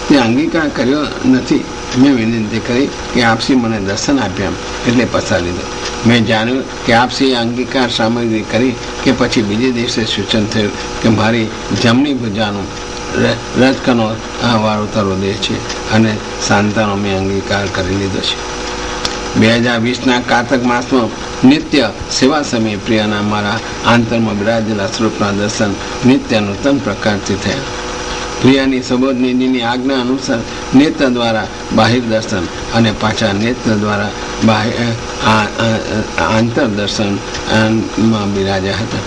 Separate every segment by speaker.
Speaker 1: તે અંગીકાર કર્યો નથી. મેં વિનંતી કરી કે આપસી મને દર્શન આપ્યા એટલે પસાર લીધો. મેં જાણ્યું કે આપસી અંગીકાર સામગ્રી કરી કે પછી બીજે દિવસે સૂચન થયું કે મારી જમણી ભુજાનું રજકનો વારો તરો દે છે અને શાંતાનો મેં અંગીકાર કરી લીધો છે. 2020ના કારતક માસમાં નિત્ય સેવા સમયે પ્રિયના મારા આંતરમાં બિરાજેલા સ્વરૂપના દર્શન નિત્ય નૂતન પ્રકારથી થયા. પ્રિયાની સંબોધનીની આજ્ઞા અનુસાર નેત્ર દ્વારા બાહિર દર્શન અને પાછા નેત્ર દ્વારા આંતર દર્શનમાં બિરાજ્યા હતા.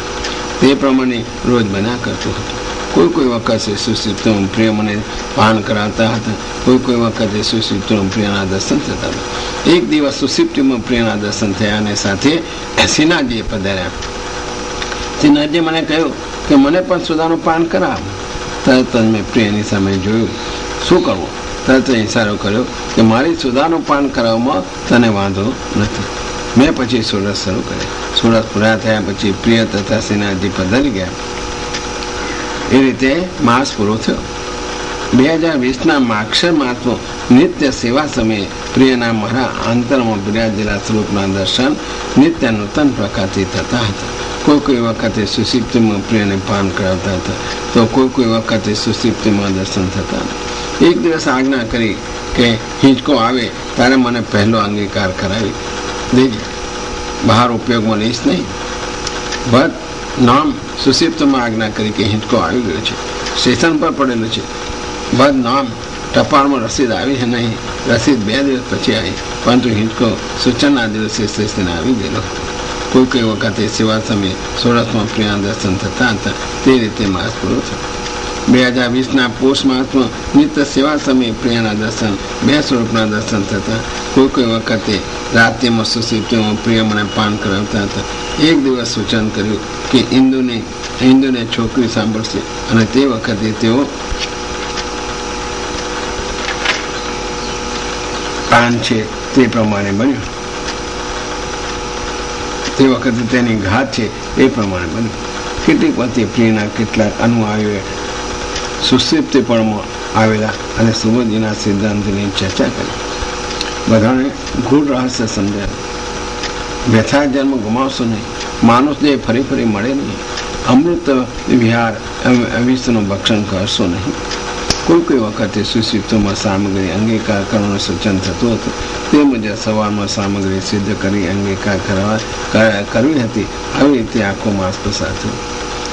Speaker 1: તે પ્રમાણે રોજ બન્યા કરતું હતું. કોઈ વખતે સુશીપ્તમાં પ્રિય મને પાન કરાવતા હતા. કોઈ વખતે સુશીપ્તમાં પ્રિયના દર્શન થતા હતા. એક દિવસ સુશીપ્તિમાં પ્રિયના દર્શન થયા અને સાથે સિન્હાજીએ પધાર્યા. સિન્હાજીએ મને કહ્યું કે મને પણ સુદાનું પાન કરાવ. તરત જ મેં પ્રિયની સામે જોયું. શું કરવું? તરત ઇશારો કર્યો કે મારી સુદાનું પાન કરાવવામાં તને વાંધો નથી. મેં પછી સુરત શરૂ કર્યા. સુરત પૂરા થયા પછી પ્રિય તથા સિન્હાજી પધારી ગયા. એ રીતે માસ પૂરો થયો. 2020ના માક્ષર માસમાં નિત્ય સેવા સમયે પ્રિયના મારા આંતરમાં બિરાજેલા સ્વરૂપના દર્શન નિત્ય નૂતન પ્રકારથી થતા હતા. કોઈ વખતે સુશીપ્તિમાં પ્રિયને પાન કરાવતા હતા તો કોઈ વખતે સુશીપ્તિમાં દર્શન થતા હતા. એક દિવસ આજ્ઞા કરી કે હિંચકો આવે ત્યારે મને પહેલો અંગીકાર કરાવી દેજે, બહાર ઉપયોગમાં લઈશ નહીં. બટ નામ સુશીપ્તમાં આજ્ઞા કરી કે હિંચકો આવી ગયો છે, સ્ટેશન પર પડેલું છે. બદ નામ ટપાલમાં રસીદ આવી છે નહીં. રસીદ 2 દિવસ પછી આવી, પરંતુ હિંચકો સૂચનના દિવસે સ્ટેશન આવી ગયેલો. કોઈ વખતે સેવા સમયે સોરઠમાં પ્રિયા દર્શન થતા હતા. તે રીતે માસ પૂરો થયો. 2020ના પોષ માસમાં નિત્ય સેવા સમયે પ્રિયાના દર્શન 2 સ્વરૂપના દર્શન થતા. કોઈ વખતે રાત્રિમાં સુશીપ્તિમાં પ્રિય મને પાન કરાવતા હતા. એક દિવસ સૂચન કર્યું કે ઇન્દુને છોકરી સાંભળશે અને તે વખતે તેઓ પાન છે તે પ્રમાણે બન્યું. તે વખતે તેની ઘાત છે એ પ્રમાણે બન્યું. કેટલીક વખતે પ્રિયના કેટલાક અનુયાયીઓએ સુશીપ્તિપણમાં આવેલા અને સુબોધીના સિદ્ધાંતની ચર્ચા કરી. બધાને ગૂઢ રહસ્ય સમજાય. વ્યથા જન્મ ગુમાવશો નહીં. માનુષ દેહ ફરી ફરી મળે નહીં. અમૃત વિહાર વિષનું ભક્ષણ કરશો નહીં. કોઈ વખતે સુશીપ્તોમાં સામગ્રી અંગીકાર કરવાનું સૂચન થતું હતું. તે મુજબ સવારમાં સામગ્રી સિદ્ધ કરી અંગીકાર કરવી હતી. આવી રીતે આખો માસ પસાર થયો.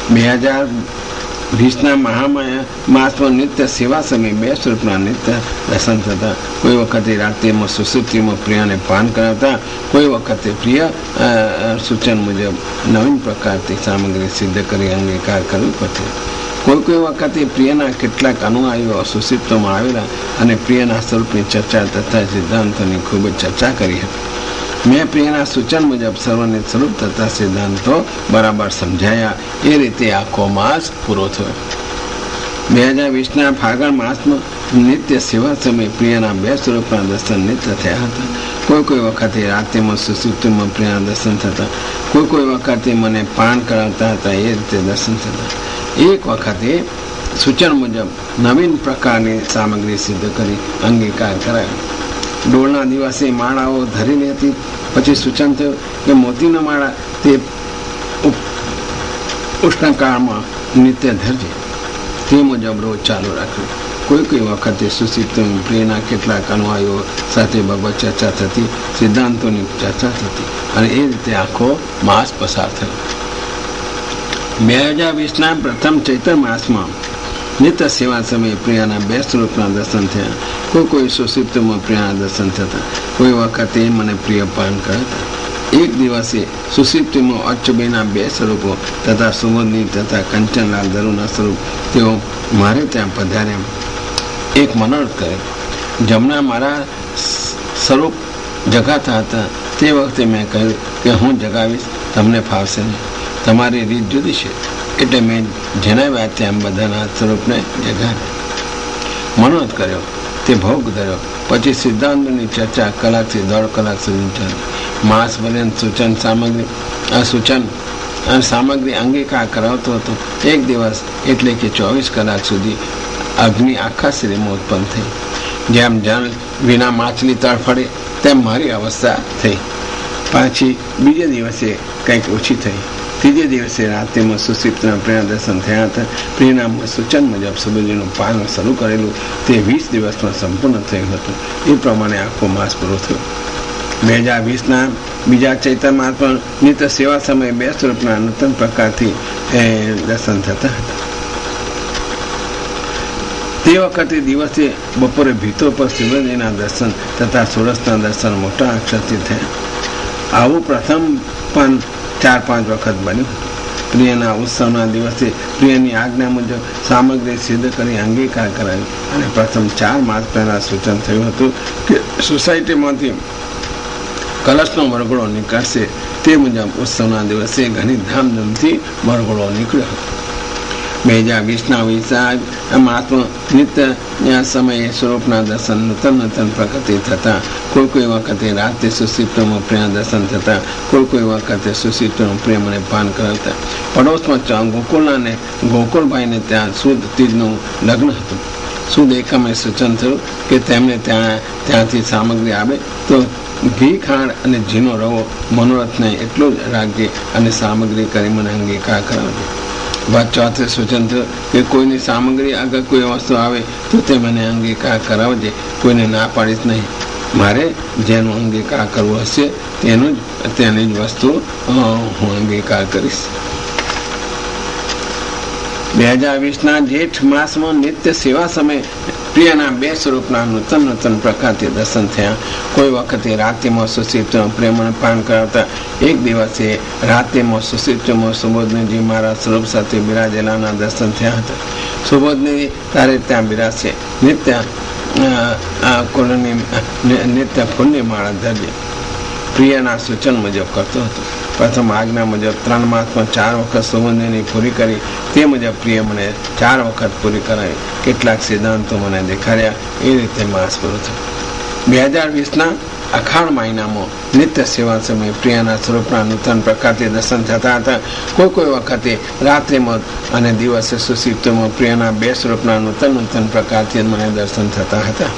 Speaker 1: 2020ના મહામાયા માસમાં નિત્ય સેવા સમયે 2 સ્વરૂપના નિત્ય દર્શન થતા. કોઈ વખતે રાત્રિમાં સુશીપ્તિમાં પ્રિયાને પાન કરાવતા. કોઈ વખતે પ્રિય સૂચન મુજબ નવીન પ્રકારથી સામગ્રી સિદ્ધ કરી અંગીકાર કરવી પડતી. કોઈ વખતે પ્રિયના કેટલાક અનુયાયીઓ સુશીપ્તોમાં આવેલા અને પ્રિયના સ્વરૂપની ચર્ચા તથા સિદ્ધાંતોની ખૂબ જ ચર્ચા કરી હતી. મેં પ્રિયના સૂચન મુજબ સર્વને સ્વરૂપ તથા સિદ્ધાંતો બરાબર સમજાયા. એ રીતે આખો માસ પૂરો થયો. 2020ના ફાગણ માસમાં નિત્ય સેવા સમયે પ્રિયના 2 સ્વરૂપના દર્શન નિત્ય થયા હતા. કોઈ વખતે રાત્રિમાં સુશીપ્તિમાં પ્રિયના દર્શન થતા. કોઈ વખતે મને પાન કરાવતા હતા. એ રીતે દર્શન થતા. એક વખતે સૂચન મુજબ નવીન પ્રકારની સામગ્રી સિદ્ધ કરી અંગીકાર કરાયો. ડોળના દિવસે માળાઓ ધરેલી હતી. પછી સૂચન થયું કે મોતીના માળા તે ઉષ્ણકાળમાં નિત્ય ધરજે. તે મુજબ રોજ ચાલુ રાખ્યું. કોઈ વખતે સુશીપ્ત પ્રિયના કેટલાક અનુયાયીઓ સાથે બાબત ચર્ચા થતી, સિદ્ધાંતોની ચર્ચા થતી અને એ રીતે આખો માસ પસાર થયો. 2020ના પ્રથમ ચૈત્ર માસમાં નિત્ય સેવા સમયે પ્રિયાના 2 સ્વરૂપના દર્શન થયા. કોઈ સુશીપ્તમાં પ્રિયાના દર્શન થતા. કોઈ વખતે મને પ્રિય પાન કરતા. એક દિવસે સુશીપ્તિમાં અચ્યુબેના 2 સ્વરૂપો તથા સુબોધની તથા કંચનલાલ દરુના સ્વરૂપ તેઓ મારે ત્યાં પધાર્યા. એક મનોરથ કરે. જમના મારા સ્વરૂપ જગાતા હતા. તે વખતે મેં કહ્યું કે હું જગાવીશ, તમને ફાવશે નહીં. તમારી રીત જુદી છે. એટલે મેં જણાવ્યા તેમ બધાના સ્વરૂપને જગાવ્યા. મનોરથ કર્યો. તે ભોગ ધર્યો. પછી સિદ્ધાંતોની ચર્ચા કલાકથી 1.5 કલાક સુધી ચાલી. માસ પર્યંત સૂચન સામગ્રી અંગીકાર કરાવતો હતો. એક દિવસ એટલે કે 24 કલાક સુધી અગ્નિ આખા શરીરમાં ઉત્પન્ન થઈ. જેમ જળ વિના માછલી તડફડે તેમ મારી અવસ્થા થઈ. પાછી બીજે દિવસે કંઈક ઓછી થઈ. ત્રીજે દિવસે રાત્રિમાં સુષુપ્તિના પ્રિયના દર્શન થયા હતા. પ્રિયના સૂચન મુજબ સુબોધજીનું પાન શરૂ કરેલું તે 20 દિવસમાં સંપૂર્ણ થયું હતું. એ પ્રમાણે આખો માસ પૂરો થયો. 2020ના બીજા ચૈત્ર માસમાં નિત્ય સેવા સમયે 2 સ્વરૂપના નૂતન પ્રકારથી દર્શન થતા હતા. તે વખતે દિવસે બપોરે ભીતો પર શિવજીના દર્શન તથા સુરસના દર્શન મોટા અક્ષરથી થયા. આવું પ્રથમ પણ 4-5 વખત બન્યું. પ્રિયના ઉત્સવના દિવસે પ્રિયની આજ્ઞા મુજબ સામગ્રી સિદ્ધ કરી અંગીકાર કરાવી અને પ્રથમ 4 માસ પહેલા સૂચન થયું હતું કે સોસાયટીમાંથી કલશનો વરઘોડો નીકળશે. તે મુજબ ઉત્સવના દિવસે ઘણી ધામધૂમથી વરઘોડો નીકળ્યો હતો. 2020ના વિશાખ માસમાં નિત્ય સમયે સ્વરૂપના દર્શન નૂતન પ્રગતિ થતા કોઈ વખતે રાત્રે સુષુપ્તિમાં પ્રિય દર્શન થતા કોઈ વખતે સુષુપ્તિનું પ્રેમને પાન કરાવતા. પડોશમાં ગોકુળના ગોકુળભાઈને ત્યાં સુદ તીજનું લગ્ન હતું. સુદ એકમે સૂચન થયું કે તેમને ત્યાંથી સામગ્રી આવે તો ઘી ખાંડ અને ઝીનો રવો મનોરથને એટલું જ રાખજે અને સામગ્રી કરી મને અંગીકાર કરાવજે. વાત ચોથે સૂચન થયું કે કોઈની સામગ્રી આગળ કોઈ વસ્તુ આવે તો તે મને અંગીકાર કરાવજે, કોઈને ના પાડીશ નહીં. મારે જેનું અંગીકાર કરવો હશે તેની જ વસ્તુ હું અંગીકાર કરીશ. 2020ના જેઠ માસમાં નિત્ય સેવા સમયે પ્રિયના 2 સ્વરૂપના નૂતન પ્રકારથી દર્શન થયા. કોઈ વખતે રાત્રિમાં સુષુપ્તિમાં પ્રેમને પાન કરાવતા. એક દિવસે રાત્રિમાં સુષુપ્તિમાં સુબોધનીજી મારા સ્વરૂપ સાથે બિરાજેલાના દર્શન થયા હતા. સુબોધની તારે ત્યાં બિરાજશે. નિત્ય પુણ્યમાળા ધરજે. પ્રિયના સૂચન મુજબ કરતો હતો. પ્રથમ આજ્ઞા મુજબ 3 માસમાં 4 વખત સુબોધની પૂરી કરી. તે મુજબ પ્રિય મને 4 વખત પૂરી કરાવી. કેટલાક સિદ્ધાંતો મને દેખાડ્યા. એ રીતે માસ પૂરો થયો. 2020ના અખાણ મહિનામાં નિત્ય સેવા સમયે પ્રિયના સ્વરૂપના નૂતન પ્રકારથી દર્શન થતા હતા. કોઈ વખતે રાત્રિમાં અને દિવસે સુષુપ્તિમાં પ્રિયના 2 સ્વરૂપના નૂતન પ્રકારથી મને દર્શન થતા હતા.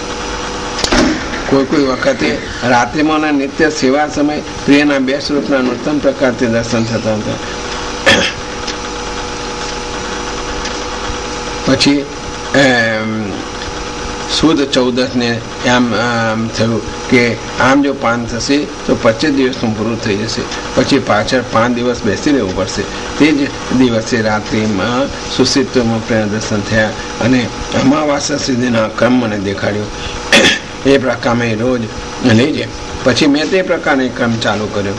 Speaker 1: કોઈ વખતે રાત્રિમાં અને નિત્ય સેવા સમયે પ્રિયના 2 સ્વરૂપના નૂતન પ્રકારથી દર્શન થતા હતા. પછી સુદ 14ને એમ થયું કે આમ જો પાન થશે તો 25 દિવસનું પૂરું થઈ જશે. પછી પાછળ 5 દિવસ બેસી રહેવું પડશે. તે જ દિવસે રાત્રિમાં સુષુપ્તિમાં પ્રિય દર્શન થયા અને અમાવાસ્યા સુધીના ક્રમ મને દેખાડ્યો. એ પ્રકારે રોજ લેજે. પછી મેં તે પ્રકારનો ક્રમ ચાલુ કર્યો.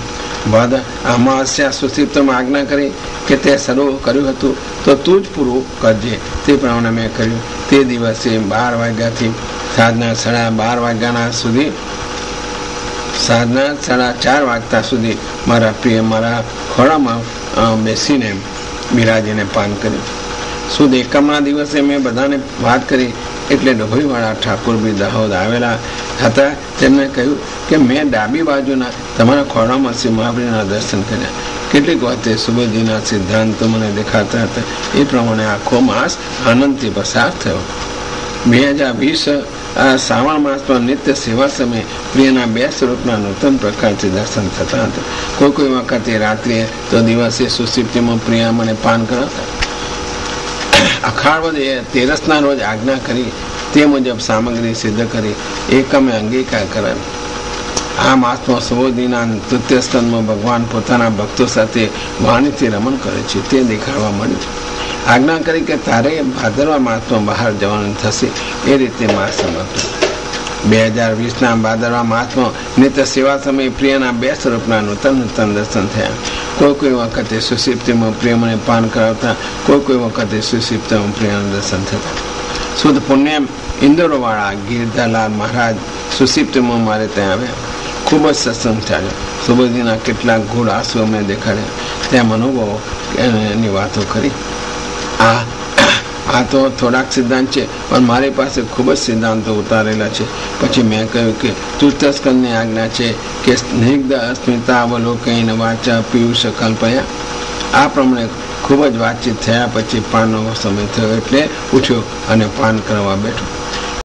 Speaker 1: બાદ અમાવાસ્યા સુષુપ્તિમાં આજ્ઞા કરી કે તે શરૂ કર્યું હતું તો તું જ પૂરું કરજે. તે પ્રમાણે મેં કર્યું. તે દિવસે 12 વાગ્યાથી સાંજના 12:30 વાગ્યાના સુધી સાંજના 4:30 વાગતા સુધી મારા પ્રિય મારા ખોળામાં બેસીને બિરાજીને પાન કર્યું. સુદ એકમના દિવસે મેં બધાને વાત કરી એટલે ડભોઈવાળા ઠાકોર બી દાહોદ આવેલા હતા. તેમણે કહ્યું કે મેં ડાબી બાજુના તમારા ખોળામાં શ્રી મહાવીરના દર્શન કર્યા. કેટલીક વખતે સુબોધજીના સિદ્ધાંતો મને દેખાતા હતા. એ પ્રમાણે આખો માસ આનંદથી પસાર થયો. 2020 શ્રાવણ માસમાં નિત્ય સેવા સમયે પ્રિયના 2 સ્વરૂપના નૂતન પ્રકારથી દર્શન થતા હતા. કોઈ વખતે રાત્રિએ તો દિવસે સુષુપ્તિમાં પ્રિયા મને પાન કરાવતા. અખાણ 13ના રોજ આજ્ઞા કરી. તે મુજબ સામગ્રી સિદ્ધ કરી એકમે અંગીકાર કરાવી. આ માસમાં સુબોધીના તૃતીય સ્કંદમાં ભગવાન પોતાના ભક્તો સાથે વાણીથી રમણ કરે છે તે દેખાડવા મળ્યું. આજ્ઞા કરી કે તારે ભાદરવા માસમાં બહાર જવાનું થશે. એ રીતે માસ સમાપ્ત. 2020ના ભાદરવા માસમાં નિત્ય સેવા સમયે પ્રિયના 2 સ્વરૂપના નૂતન દર્શન થયા. કોઈ વખતે સુષુપ્તિમાં પ્રિય મને પાન કરાવતા. કોઈ વખતે સુષુપ્તિમાં પ્રિયના દર્શન થતા. શુદ્ધ પુણ્ય ઇન્દોરવાળા ગિરધારલાલ મહારાજ સુષુપ્તિમાં મારે ત્યાં આવ્યા. ખૂબ જ સત્સંગ ચાલ્યો. સુબોધજીના કેટલાક ગૂઢ આંસુ અમને દેખાડ્યા. ત્યાં અનુભવો એની વાતો કરી. આ તો થોડાક સિદ્ધાંત છે પણ મારી પાસે ખૂબ જ સિદ્ધાંતો ઉતારેલા છે. પછી મેં કહ્યું કે તૃતીય સ્કંદની આજ્ઞા છે કે સ્નિગ્ધ અસ્મિતા અવલોકન વાચા પિયુષ કલ્પયા. આ પ્રમાણે ખૂબ જ વાતચીત થયા પછી પાનનો સમય થયો એટલે ઉઠ્યો અને પાન કરવા બેઠો.